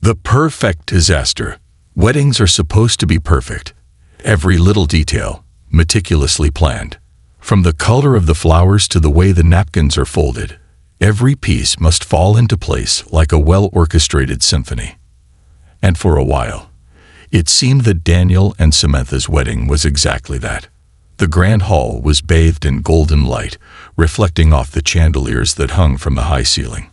The perfect disaster. Weddings are supposed to be perfect. Every little detail, meticulously planned. From the color of the flowers to the way the napkins are folded, every piece must fall into place like a well-orchestrated symphony. And for a while, it seemed that Daniel and Samantha's wedding was exactly that. The grand hall was bathed in golden light, reflecting off the chandeliers that hung from the high ceiling.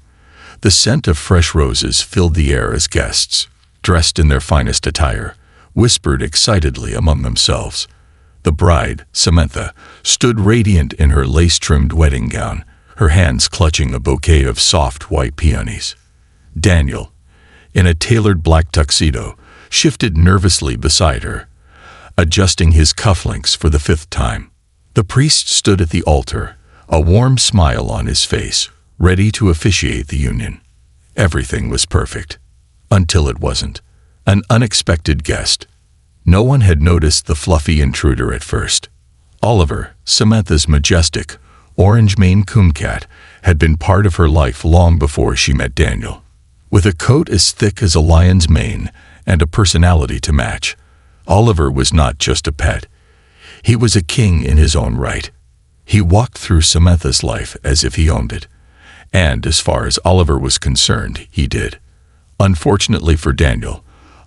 The scent of fresh roses filled the air as guests, dressed in their finest attire, whispered excitedly among themselves. The bride, Samantha, stood radiant in her lace-trimmed wedding gown, her hands clutching a bouquet of soft white peonies. Daniel, in a tailored black tuxedo, shifted nervously beside her, adjusting his cufflinks for the 5th time. The priest stood at the altar, a warm smile on his face, ready to officiate the union. Everything was perfect. Until it wasn't. An unexpected guest. No one had noticed the fluffy intruder at first. Oliver, Samantha's majestic, orange Maine Coon cat, had been part of her life long before she met Daniel. With a coat as thick as a lion's mane and a personality to match, Oliver was not just a pet. He was a king in his own right. He walked through Samantha's life as if he owned it. And as far as Oliver was concerned, he did. Unfortunately for Daniel,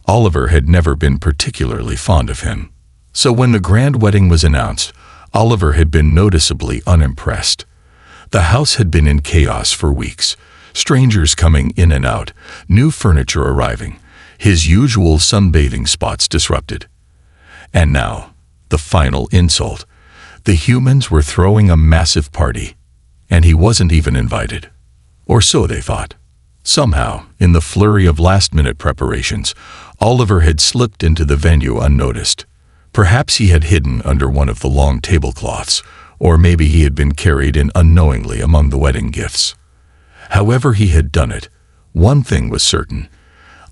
Oliver had never been particularly fond of him. So when the grand wedding was announced, Oliver had been noticeably unimpressed. The house had been in chaos for weeks, strangers coming in and out, new furniture arriving, his usual sunbathing spots disrupted. And now, the final insult. The humans were throwing a massive party, and he wasn't even invited. Or so they thought. Somehow, in the flurry of last-minute preparations, Oliver had slipped into the venue unnoticed. Perhaps he had hidden under one of the long tablecloths, or maybe he had been carried in unknowingly among the wedding gifts. However he had done it, one thing was certain.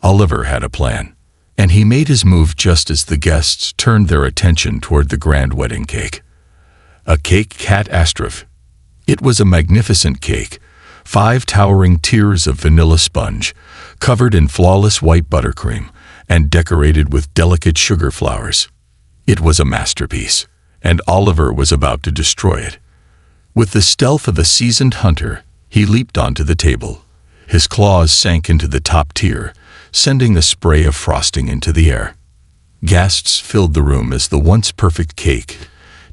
Oliver had a plan, and he made his move just as the guests turned their attention toward the grand wedding cake. A cake catastrophe. It was a magnificent cake, 5 towering tiers of vanilla sponge, covered in flawless white buttercream, and decorated with delicate sugar flowers. It was a masterpiece, and Oliver was about to destroy it. With the stealth of a seasoned hunter, he leaped onto the table. His claws sank into the top tier, sending a spray of frosting into the air. Gasps filled the room as the once perfect cake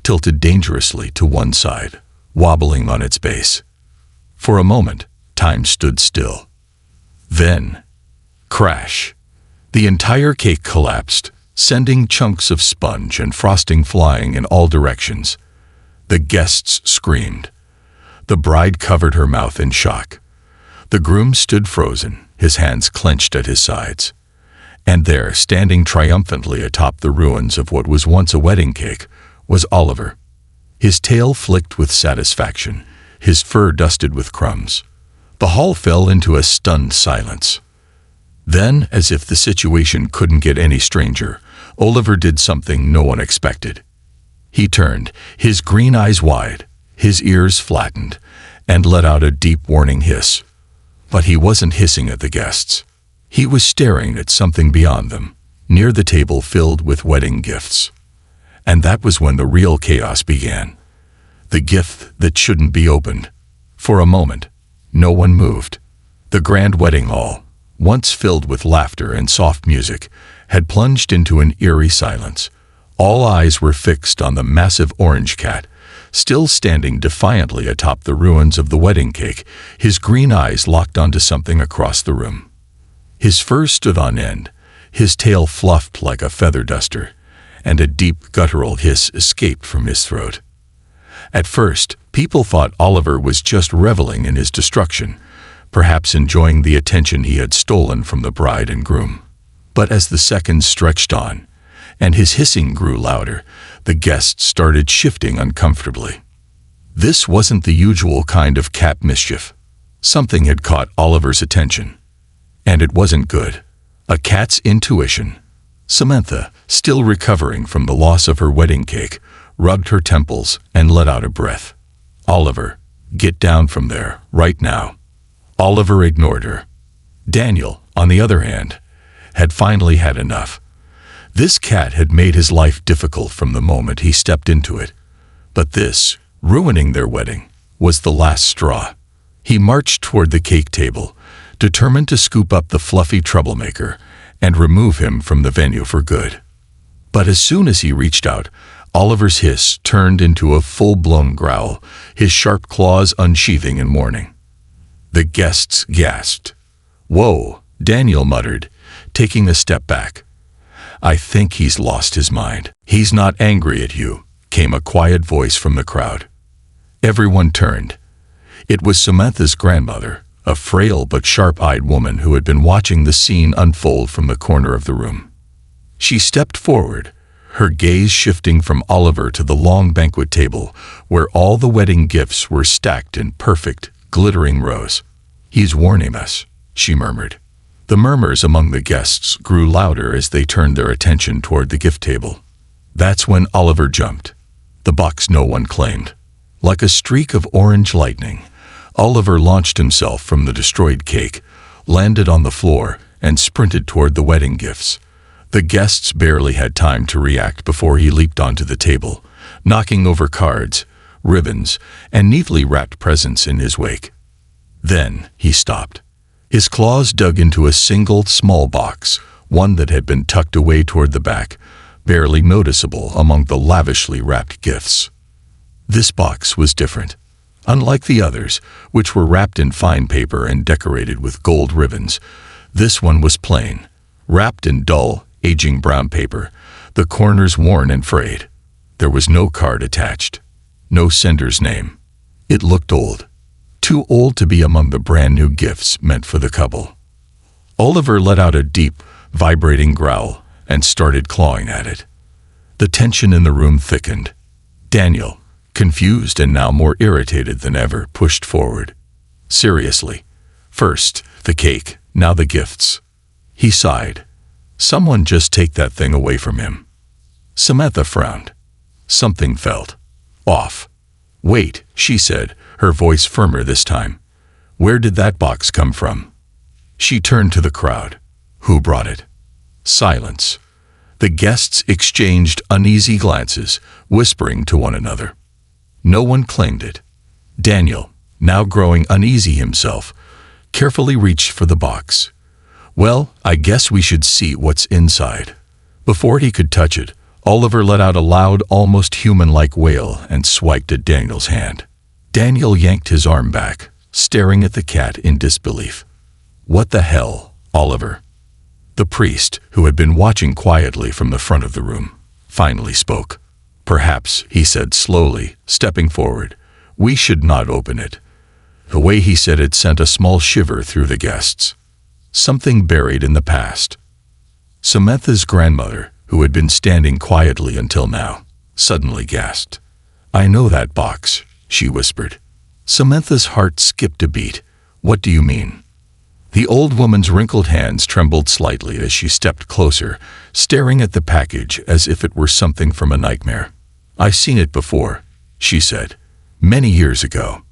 tilted dangerously to one side, wobbling on its base. For a moment, time stood still. Then, crash! The entire cake collapsed, sending chunks of sponge and frosting flying in all directions. The guests screamed. The bride covered her mouth in shock. The groom stood frozen, his hands clenched at his sides. And there, standing triumphantly atop the ruins of what was once a wedding cake, was Oliver. His tail flicked with satisfaction, his fur dusted with crumbs. The hall fell into a stunned silence. Then, as if the situation couldn't get any stranger, Oliver did something no one expected. He turned, his green eyes wide, his ears flattened, and let out a deep warning hiss. But he wasn't hissing at the guests. He was staring at something beyond them, near the table filled with wedding gifts. And that was when the real chaos began. The gift that shouldn't be opened. For a moment, no one moved. The grand wedding hall, once filled with laughter and soft music, had plunged into an eerie silence. All eyes were fixed on the massive orange cat, still standing defiantly atop the ruins of the wedding cake, his green eyes locked onto something across the room. His fur stood on end, his tail fluffed like a feather duster, and a deep guttural hiss escaped from his throat. At first, people thought Oliver was just reveling in his destruction, perhaps enjoying the attention he had stolen from the bride and groom. But as the seconds stretched on, and his hissing grew louder, the guests started shifting uncomfortably. This wasn't the usual kind of cat mischief. Something had caught Oliver's attention. And it wasn't good. A cat's intuition. Samantha, still recovering from the loss of her wedding cake, rubbed her temples and let out a breath. Oliver, get down from there, right now. Oliver ignored her. Daniel, on the other hand, had finally had enough. This cat had made his life difficult from the moment he stepped into it. But this, ruining their wedding, was the last straw. He marched toward the cake table, determined to scoop up the fluffy troublemaker and remove him from the venue for good. But as soon as he reached out, Oliver's hiss turned into a full-blown growl, his sharp claws unsheathing in warning. The guests gasped. "Whoa," Daniel muttered, taking a step back. "I think he's lost his mind." "He's not angry at you," came a quiet voice from the crowd. Everyone turned. It was Samantha's grandmother, a frail but sharp-eyed woman who had been watching the scene unfold from the corner of the room. She stepped forward, her gaze shifting from Oliver to the long banquet table, where all the wedding gifts were stacked in perfect, glittering rows. "He's warning us," she murmured. The murmurs among the guests grew louder as they turned their attention toward the gift table. That's when Oliver jumped. The box no one claimed. Like a streak of orange lightning, Oliver launched himself from the destroyed cake, landed on the floor, and sprinted toward the wedding gifts. The guests barely had time to react before he leaped onto the table, knocking over cards, ribbons, and neatly wrapped presents in his wake. Then he stopped. His claws dug into a single small box, one that had been tucked away toward the back, barely noticeable among the lavishly wrapped gifts. This box was different. Unlike the others, which were wrapped in fine paper and decorated with gold ribbons, this one was plain, wrapped in dull, aging brown paper, the corners worn and frayed. There was no card attached, no sender's name. It looked old, too old to be among the brand-new gifts meant for the couple. Oliver let out a deep, vibrating growl and started clawing at it. The tension in the room thickened. Daniel, confused and now more irritated than ever, pushed forward. "Seriously. First, the cake, now the gifts." He sighed. "Someone just take that thing away from him." Samantha frowned. Something felt off. "Wait," she said, her voice firmer this time. "Where did that box come from?" She turned to the crowd. "Who brought it?" Silence. The guests exchanged uneasy glances, whispering to one another. No one claimed it. Daniel, now growing uneasy himself, carefully reached for the box. "Well, I guess we should see what's inside." Before he could touch it, Oliver let out a loud, almost human-like wail and swiped at Daniel's hand. Daniel yanked his arm back, staring at the cat in disbelief. "What the hell, Oliver?" The priest, who had been watching quietly from the front of the room, finally spoke. "Perhaps," he said slowly, stepping forward, "we should not open it." The way he said it sent a small shiver through the guests. Something buried in the past. Samantha's grandmother, who had been standing quietly until now, suddenly gasped. "I know that box," she whispered. Samantha's heart skipped a beat. "What do you mean?" The old woman's wrinkled hands trembled slightly as she stepped closer, staring at the package as if it were something from a nightmare. "I've seen it before," she said, "many years ago."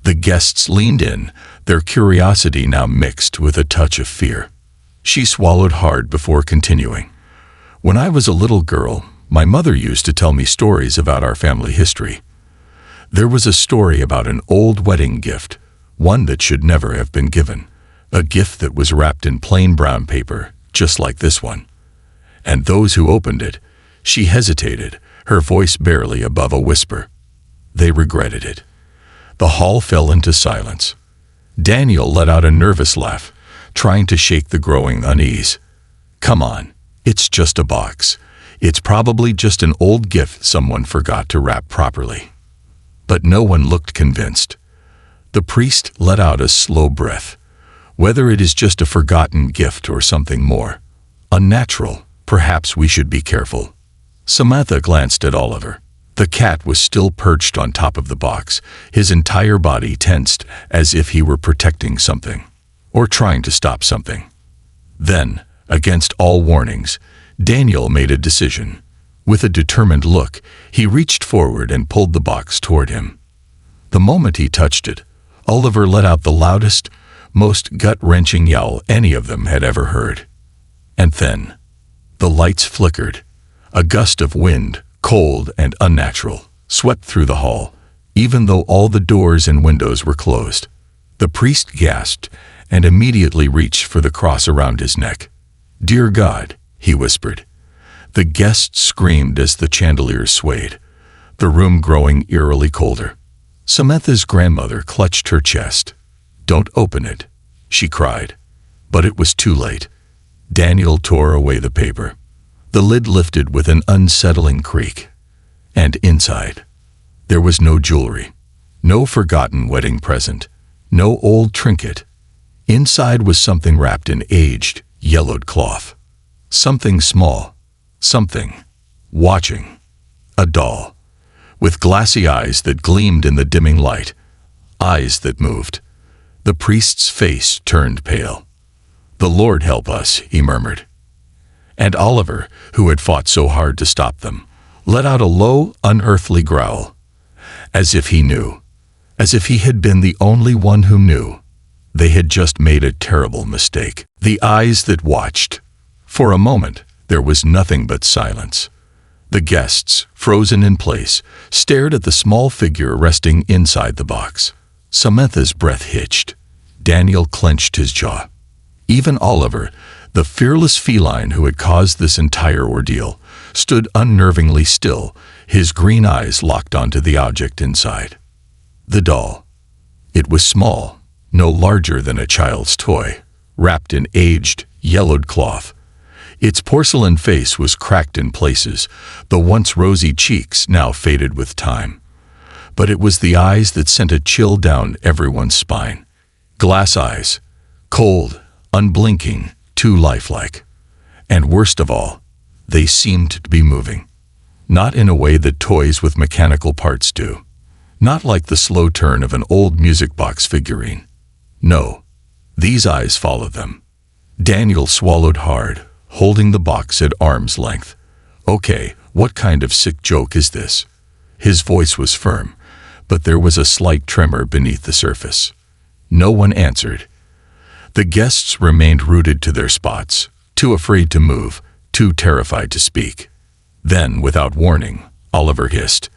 The guests leaned in, their curiosity now mixed with a touch of fear. She swallowed hard before continuing. "When I was a little girl, my mother used to tell me stories about our family history. There was a story about an old wedding gift, one that should never have been given. A gift that was wrapped in plain brown paper, just like this one. And those who opened it," she hesitated, her voice barely above a whisper, "they regretted it." The hall fell into silence. Daniel let out a nervous laugh, trying to shake the growing unease. "Come on, it's just a box. It's probably just an old gift someone forgot to wrap properly." But no one looked convinced. The priest let out a slow breath. "Whether it is just a forgotten gift or something more unnatural, perhaps we should be careful." Samantha glanced at Oliver. The cat was still perched on top of the box, his entire body tensed as if he were protecting something, or trying to stop something. Then, against all warnings, Daniel made a decision. With a determined look, he reached forward and pulled the box toward him. The moment he touched it, Oliver let out the loudest, most gut-wrenching yowl any of them had ever heard. And then, the lights flickered. A gust of wind, cold and unnatural, swept through the hall, even though all the doors and windows were closed. The priest gasped and immediately reached for the cross around his neck. "Dear God," he whispered. The guests screamed as the chandeliers swayed, the room growing eerily colder. Samantha's grandmother clutched her chest. "Don't open it," she cried. But it was too late. Daniel tore away the paper. The lid lifted with an unsettling creak. And inside, there was no jewelry, no forgotten wedding present, no old trinket. Inside was something wrapped in aged, yellowed cloth. Something small, something watching. A doll, with glassy eyes that gleamed in the dimming light, eyes that moved. The priest's face turned pale. "The Lord help us," he murmured. And Oliver, who had fought so hard to stop them, let out a low, unearthly growl, as if he knew, as if he had been the only one who knew. They had just made a terrible mistake. The eyes that watched. For a moment, there was nothing but silence. The guests, frozen in place, stared at the small figure resting inside the box. Samantha's breath hitched. Daniel clenched his jaw. Even Oliver, the fearless feline who had caused this entire ordeal, stood unnervingly still, his green eyes locked onto the object inside. The doll. It was small, no larger than a child's toy, wrapped in aged, yellowed cloth. Its porcelain face was cracked in places, the once rosy cheeks now faded with time. But it was the eyes that sent a chill down everyone's spine. Glass eyes, cold, unblinking, too lifelike. And worst of all, they seemed to be moving. Not in a way that toys with mechanical parts do. Not like the slow turn of an old music box figurine. No, these eyes followed them. Daniel swallowed hard, holding the box at arm's length. "Okay, what kind of sick joke is this?" His voice was firm, but there was a slight tremor beneath the surface. No one answered. The guests remained rooted to their spots, too afraid to move, too terrified to speak. Then, without warning, Oliver hissed,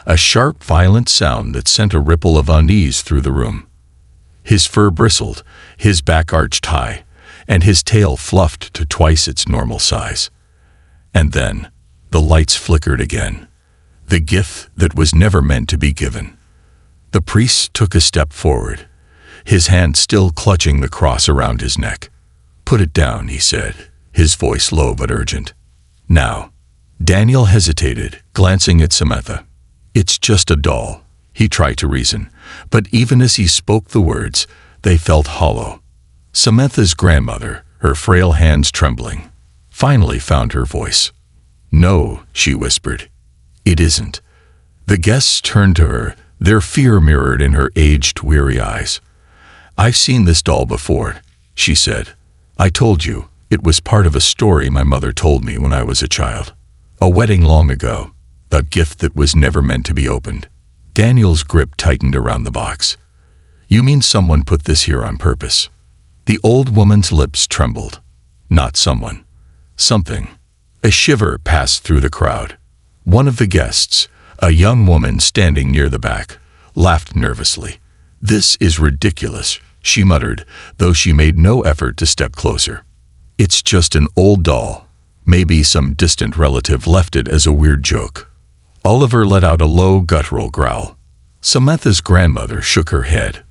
a sharp, violent sound that sent a ripple of unease through the room. His fur bristled, his back arched high, and his tail fluffed to twice its normal size. And then, the lights flickered again. The gift that was never meant to be given. The priest took a step forward, his hand still clutching the cross around his neck. "Put it down," he said, his voice low but urgent. "Now." Daniel hesitated, glancing at Samantha. "It's just a doll," he tried to reason, but even as he spoke the words, they felt hollow. Samantha's grandmother, her frail hands trembling, finally found her voice. "No," she whispered. "It isn't." The guests turned to her, their fear mirrored in her aged, weary eyes. "I've seen this doll before," she said. "I told you, it was part of a story my mother told me when I was a child. A wedding long ago, a gift that was never meant to be opened." Daniel's grip tightened around the box. "You mean someone put this here on purpose?" The old woman's lips trembled. "Not someone. Something." A shiver passed through the crowd. One of the guests, a young woman standing near the back, laughed nervously. "This is ridiculous," she muttered, though she made no effort to step closer. "It's just an old doll. Maybe some distant relative left it as a weird joke." Oliver let out a low, guttural growl. Samantha's grandmother shook her head.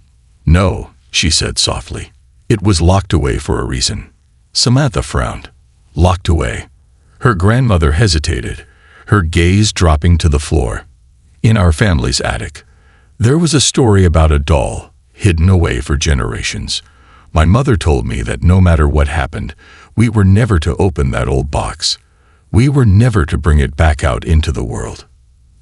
"No," she said softly. "It was locked away for a reason." Samantha frowned. "Locked away?" Her grandmother hesitated, her gaze dropping to the floor. "In our family's attic, there was a story about a doll, hidden away for generations. My mother told me that no matter what happened, we were never to open that old box. We were never to bring it back out into the world."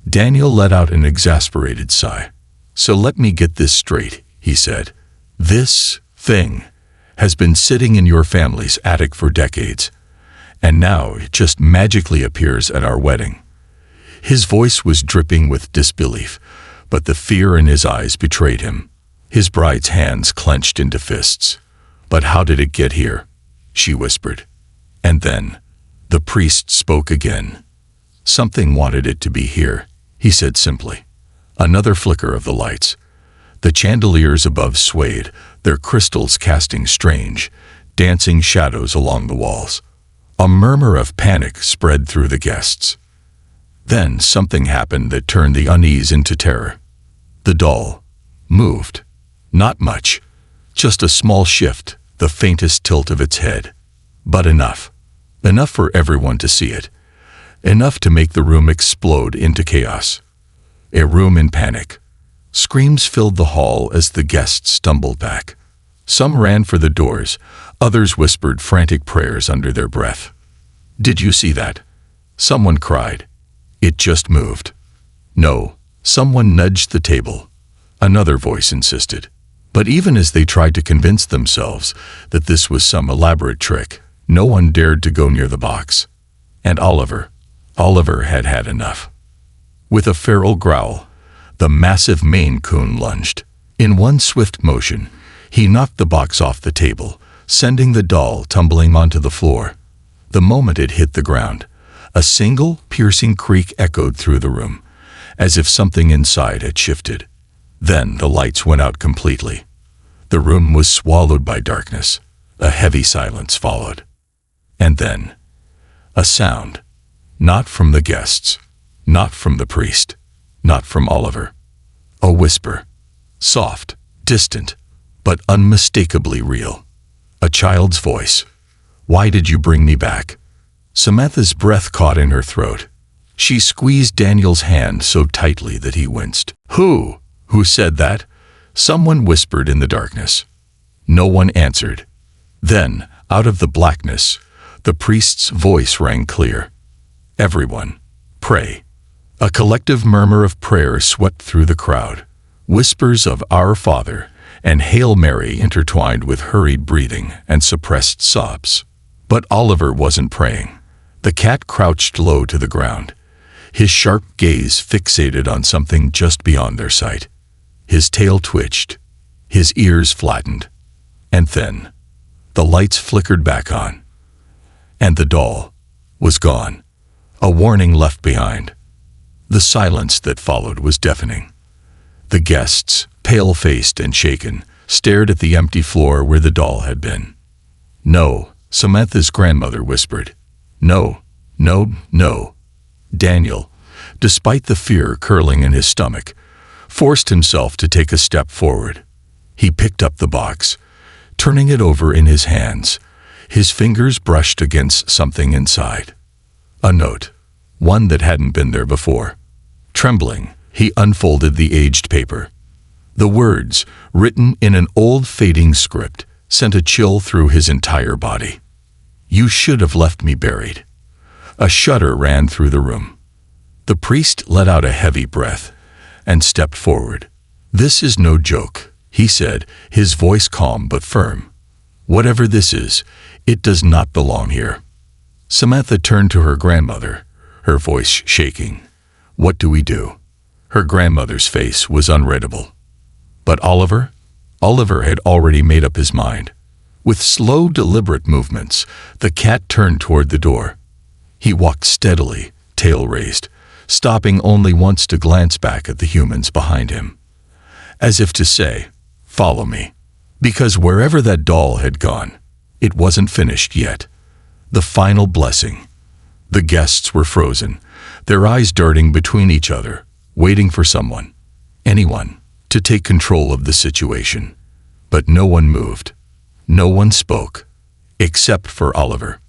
Daniel let out an exasperated sigh. "So let me get this straight," he said. "This thing has been sitting in your family's attic for decades, and now it just magically appears at our wedding." His voice was dripping with disbelief, but the fear in his eyes betrayed him. His bride's hands clenched into fists. "But how did it get here?" she whispered. And then, the priest spoke again. "Something wanted it to be here," he said simply. Another flicker of the lights. The chandeliers above swayed, their crystals casting strange, dancing shadows along the walls. A murmur of panic spread through the guests. Then something happened that turned the unease into terror. The doll moved. Not much, just a small shift, the faintest tilt of its head. But enough. Enough for everyone to see it. Enough to make the room explode into chaos. A room in panic. Screams filled the hall as the guests stumbled back. Some ran for the doors, others whispered frantic prayers under their breath. "Did you see that?" Someone cried. "It just moved." "No." Someone nudged the table. Another voice insisted. But even as they tried to convince themselves that this was some elaborate trick, no one dared to go near the box. And Oliver had had enough. With a feral growl, the massive Maine Coon lunged. In one swift motion, he knocked the box off the table, sending the doll tumbling onto the floor. The moment it hit the ground, a single, piercing creak echoed through the room, as if something inside had shifted. Then the lights went out completely. The room was swallowed by darkness. A heavy silence followed. And then, a sound. Not from the guests, not from the priest, not from Oliver. A whisper. Soft, distant, but unmistakably real. A child's voice. "Why did you bring me back?" Samantha's breath caught in her throat. She squeezed Daniel's hand so tightly that he winced. Who said that?" Someone whispered in the darkness. No one answered. Then, out of the blackness, the priest's voice rang clear. "Everyone, pray." A collective murmur of prayer swept through the crowd. Whispers of Our Father and Hail Mary intertwined with hurried breathing and suppressed sobs. But Oliver wasn't praying. The cat crouched low to the ground, his sharp gaze fixated on something just beyond their sight. His tail twitched, his ears flattened, and then the lights flickered back on. And the doll was gone, a warning left behind. The silence that followed was deafening. The guests, pale-faced and shaken, stared at the empty floor where the doll had been. "No," Samantha's grandmother whispered. "No, no, no." Daniel, despite the fear curling in his stomach, forced himself to take a step forward. He picked up the box, turning it over in his hands. His fingers brushed against something inside. A note, one that hadn't been there before. Trembling, he unfolded the aged paper. The words, written in an old fading script, sent a chill through his entire body. "You should have left me buried." A shudder ran through the room. The priest let out a heavy breath and stepped forward. "This is no joke," he said, his voice calm but firm. "Whatever this is, it does not belong here." Samantha turned to her grandmother, her voice shaking. "What do we do?" Her grandmother's face was unreadable. But Oliver had already made up his mind. With slow, deliberate movements, the cat turned toward the door. He walked steadily, tail raised, stopping only once to glance back at the humans behind him. As if to say, "Follow me." Because wherever that doll had gone, it wasn't finished yet. The final blessing. The guests were frozen, their eyes darting between each other, waiting for someone, anyone, to take control of the situation. But no one moved. No one spoke, except for Oliver.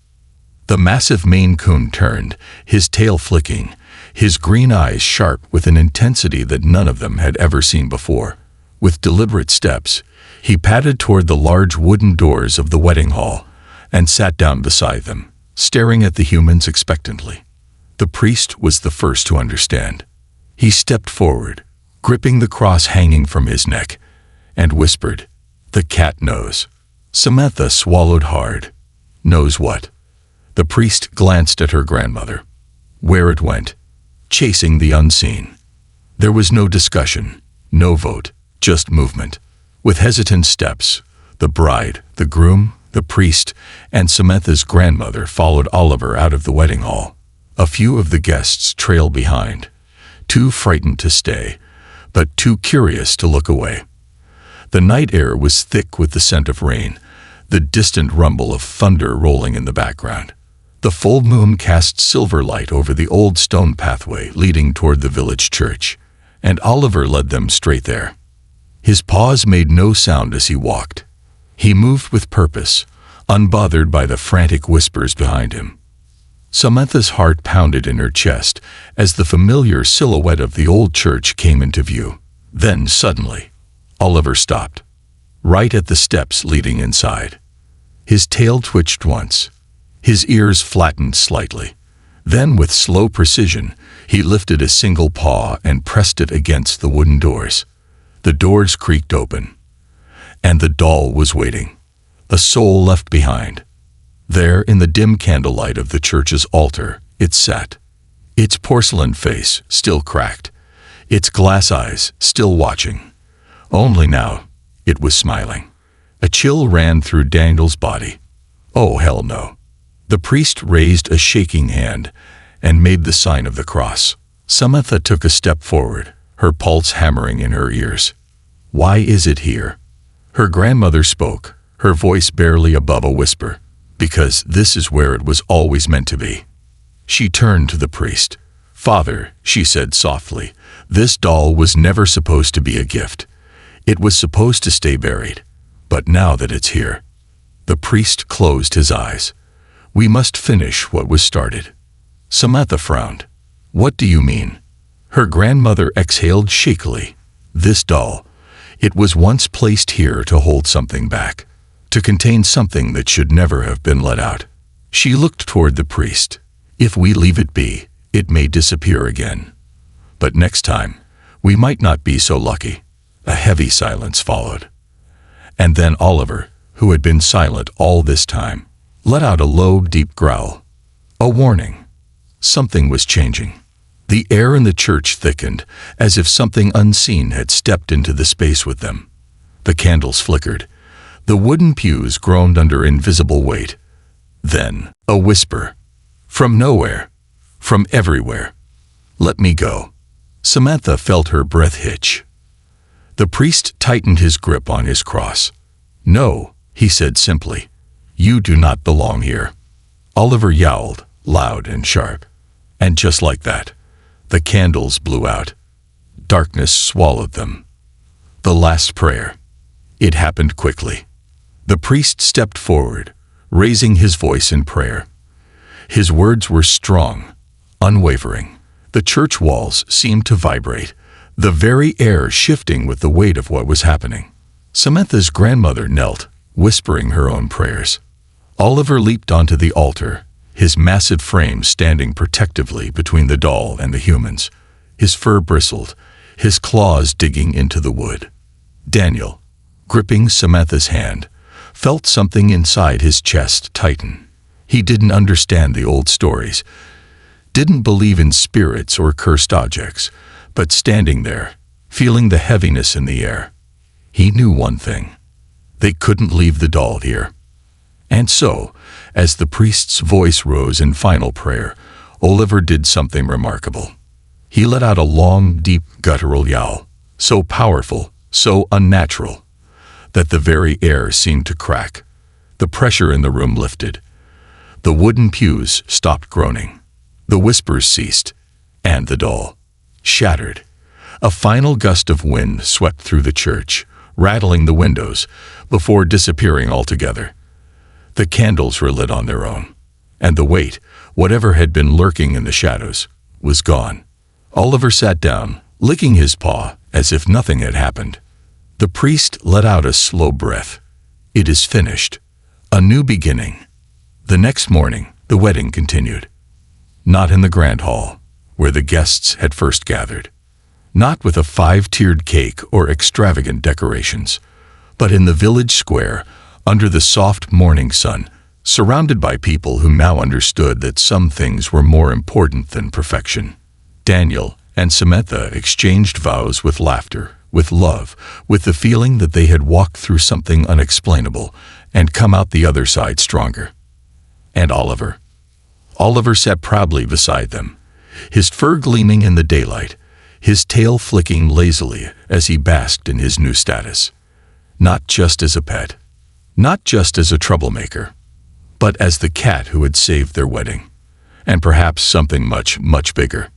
The massive Maine Coon turned, his tail flicking, his green eyes sharp with an intensity that none of them had ever seen before. With deliberate steps, he padded toward the large wooden doors of the wedding hall and sat down beside them, staring at the humans expectantly. The priest was the first to understand. He stepped forward, gripping the cross hanging from his neck, and whispered, "The cat knows." Samantha swallowed hard. "Knows what?" The priest glanced at her grandmother. Where it went, chasing the unseen. There was no discussion, no vote, just movement. With hesitant steps, the bride, the groom, The priest and Samantha's grandmother followed Oliver out of the wedding hall. A few of the guests trailed behind, too frightened to stay, but too curious to look away. The night air was thick with the scent of rain, the distant rumble of thunder rolling in the background. The full moon cast silver light over the old stone pathway leading toward the village church, and Oliver led them straight there. His paws made no sound as he walked. He moved with purpose, unbothered by the frantic whispers behind him. Samantha's heart pounded in her chest as the familiar silhouette of the old church came into view. Then, suddenly, Oliver stopped, right at the steps leading inside. His tail twitched once. His ears flattened slightly. Then, with slow precision, he lifted a single paw and pressed it against the wooden doors. The doors creaked open, and the doll was waiting, a soul left behind. There, in the dim candlelight of the church's altar, it sat, its porcelain face still cracked, its glass eyes still watching. Only now, it was smiling. A chill ran through Daniel's body. Oh, hell no. The priest raised a shaking hand and made the sign of the cross. Samantha took a step forward, her pulse hammering in her ears. Why is it here? Her grandmother spoke, her voice barely above a whisper. Because this is where it was always meant to be. She turned to the priest. Father, she said softly, this doll was never supposed to be a gift. It was supposed to stay buried. But now that it's here. The priest closed his eyes. We must finish what was started. Samantha frowned. What do you mean? Her grandmother exhaled shakily. This doll, it was once placed here to hold something back, to contain something that should never have been let out. She looked toward the priest. If we leave it be, it may disappear again. But next time, we might not be so lucky. A heavy silence followed. And then Oliver, who had been silent all this time, let out a low, deep growl. A warning. Something was changing. The air in the church thickened, as if something unseen had stepped into the space with them. The candles flickered. The wooden pews groaned under invisible weight. Then, a whisper. From nowhere. From everywhere. Let me go. Samantha felt her breath hitch. The priest tightened his grip on his cross. No, he said simply. You do not belong here. Oliver yowled, loud and sharp. And just like that, the candles blew out. Darkness swallowed them. The last prayer. It happened quickly. The priest stepped forward, raising his voice in prayer. His words were strong, unwavering. The church walls seemed to vibrate, the very air shifting with the weight of what was happening. Samantha's grandmother knelt, whispering her own prayers. Oliver leaped onto the altar, his massive frame standing protectively between the doll and the humans. His fur bristled, his claws digging into the wood. Daniel, gripping Samantha's hand, felt something inside his chest tighten. He didn't understand the old stories, didn't believe in spirits or cursed objects, but standing there, feeling the heaviness in the air, he knew one thing. They couldn't leave the doll here. And so, as the priest's voice rose in final prayer, Oliver did something remarkable. He let out a long, deep, guttural yowl, so powerful, so unnatural, that the very air seemed to crack. The pressure in the room lifted. The wooden pews stopped groaning. The whispers ceased, and the doll shattered. A final gust of wind swept through the church, rattling the windows, before disappearing altogether. The candles were lit on their own, and the weight, whatever had been lurking in the shadows, was gone. Oliver sat down, licking his paw as if nothing had happened. The priest let out a slow breath. It is finished. A new beginning. The next morning, the wedding continued. Not in the grand hall, where the guests had first gathered. Not with a 5-tiered cake or extravagant decorations, but in the village square, under the soft morning sun, surrounded by people who now understood that some things were more important than perfection. Daniel and Samantha exchanged vows with laughter, with love, with the feeling that they had walked through something unexplainable, and come out the other side stronger. And Oliver. Oliver sat proudly beside them, his fur gleaming in the daylight, his tail flicking lazily as he basked in his new status. Not just as a pet, not just as a troublemaker, but as the cat who had saved their wedding, and perhaps something much, much bigger.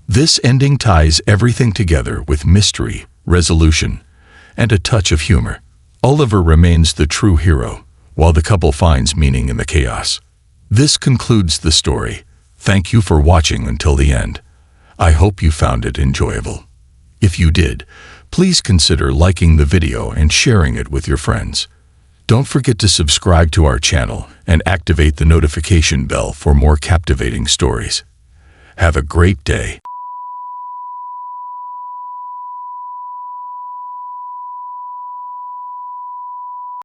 This ending ties everything together with mystery, resolution, and a touch of humor. Oliver remains the true hero, while the couple finds meaning in the chaos. This concludes the story. Thank you for watching until the end. I hope you found it enjoyable. If you did, please consider liking the video and sharing it with your friends. Don't forget to subscribe to our channel and activate the notification bell for more captivating stories. Have a great day.